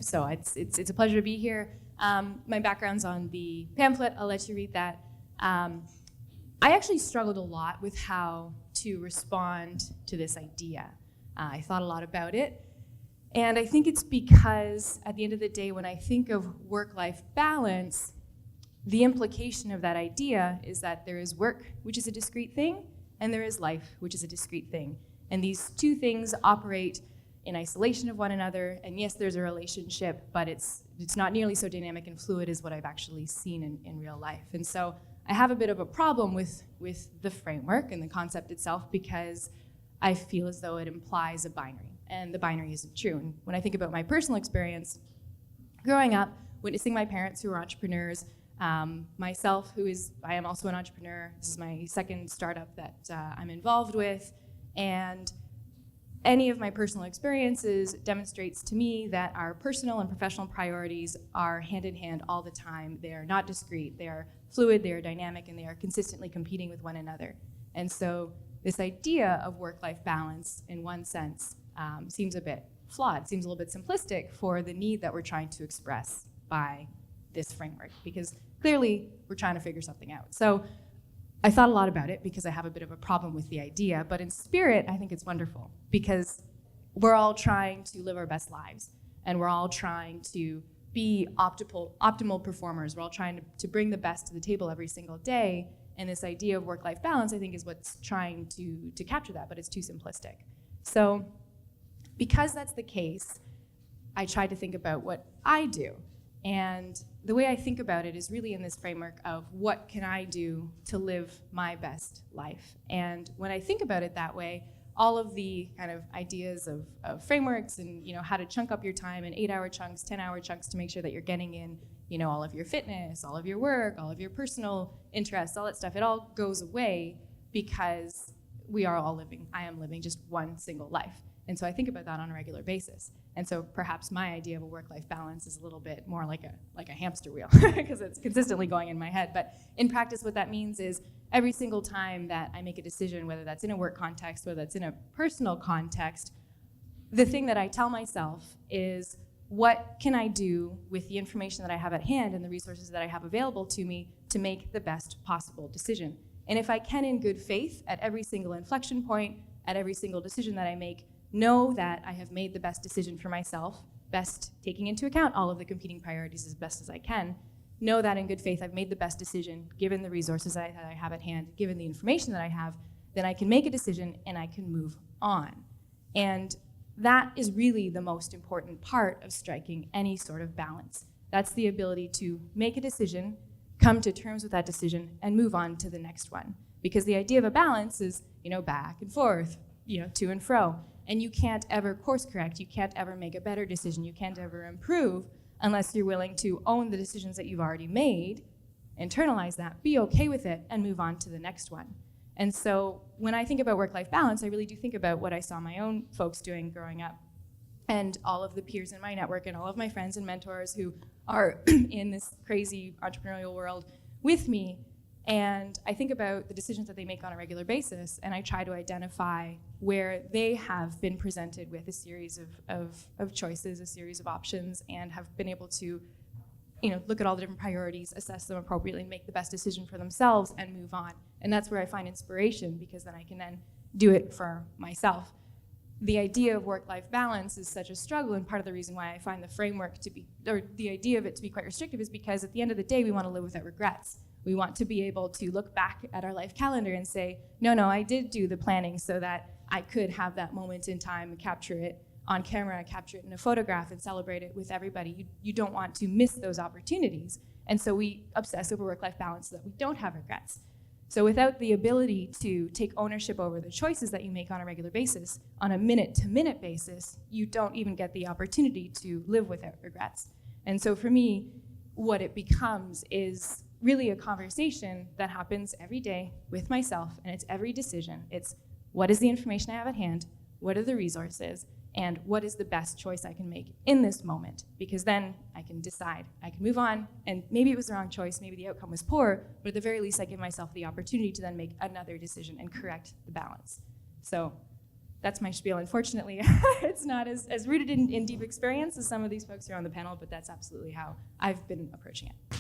So it's a pleasure to be here. My background's on the pamphlet. I'll let you read that. I actually struggled a lot with how to respond to this idea. I thought a lot about it. And I think it's because at the end of the day, when I think of work-life balance, the implication of that idea is that there is work, which is a discrete thing, and there is life, which is a discrete thing. And these two things operate in isolation of one another, and yes, there's a relationship, but it's not nearly so dynamic and fluid as what I've actually seen in real life. And so I have a bit of a problem with the framework and the concept itself because I feel as though it implies a binary, and the binary isn't true. And when I think about my personal experience, growing up, witnessing my parents who were entrepreneurs, myself, I am also an entrepreneur. This is my second startup that I'm involved with, and any of my personal experiences demonstrates to me that our personal and professional priorities are hand in hand all the time. They are not discrete, they are fluid, they are dynamic, and they are consistently competing with one another. And so this idea of work-life balance, in one sense, seems a bit flawed, seems a little bit simplistic for the need that we're trying to express by this framework, because clearly we're trying to figure something out. So I thought a lot about it because I have a bit of a problem with the idea, but in spirit, I think it's wonderful because we're all trying to live our best lives, and we're all trying to be optimal performers. We're all trying to bring the best to the table every single day, and this idea of work-life balance, I think, is what's trying to capture that, but it's too simplistic. So because that's the case, I tried to think about what I do. And the way I think about it is really in this framework of what can I do to live my best life. And when I think about it that way, all of the kind of ideas of frameworks and how to chunk up your time in 8-hour chunks, 10-hour chunks to make sure that you're getting in all of your fitness, all of your work, all of your personal interests, all that stuff, it all goes away because I am living just one single life. And so I think about that on a regular basis. And so perhaps my idea of a work-life balance is a little bit more like a hamster wheel because it's consistently going in my head. But in practice, what that means is every single time that I make a decision, whether that's in a work context, whether that's in a personal context, the thing that I tell myself is, what can I do with the information that I have at hand and the resources that I have available to me to make the best possible decision? And if I can, in good faith, at every single inflection point, at every single decision that I make, know that I have made the best decision for myself, best taking into account all of the competing priorities as best as I can, know that in good faith I've made the best decision given the resources that I have at hand, given the information that I have, then I can make a decision and I can move on. And that is really the most important part of striking any sort of balance. That's the ability to make a decision, come to terms with that decision, and move on to the next one. Because the idea of a balance is, back and forth, to and fro. And you can't ever course correct, you can't ever make a better decision, you can't ever improve unless you're willing to own the decisions that you've already made, internalize that, be okay with it, and move on to the next one. And so when I think about work-life balance, I really do think about what I saw my own folks doing growing up, and all of the peers in my network and all of my friends and mentors who are in this crazy entrepreneurial world with me. And I think about the decisions that they make on a regular basis, and I try to identify where they have been presented with a series of choices, a series of options, and have been able to look at all the different priorities, assess them appropriately, make the best decision for themselves, and move on. And that's where I find inspiration, because then I can then do it for myself. The idea of work-life balance is such a struggle, and part of the reason why I find the framework the idea of it to be quite restrictive is because at the end of the day, we want to live without regrets. We want to be able to look back at our life calendar and say, no, I did do the planning so that I could have that moment in time and capture it on camera, capture it in a photograph, and celebrate it with everybody. You don't want to miss those opportunities. And so we obsess over work-life balance so that we don't have regrets. So without the ability to take ownership over the choices that you make on a regular basis, on a minute-to-minute basis, you don't even get the opportunity to live without regrets. And so for me, what it becomes is really a conversation that happens every day with myself, and it's every decision. It's, what is the information I have at hand? What are the resources? And what is the best choice I can make in this moment? Because then I can decide, I can move on, and maybe it was the wrong choice, maybe the outcome was poor, but at the very least I give myself the opportunity to then make another decision and correct the balance. So that's my spiel. Unfortunately, it's not as rooted in deep experience as some of these folks here on the panel, but that's absolutely how I've been approaching it.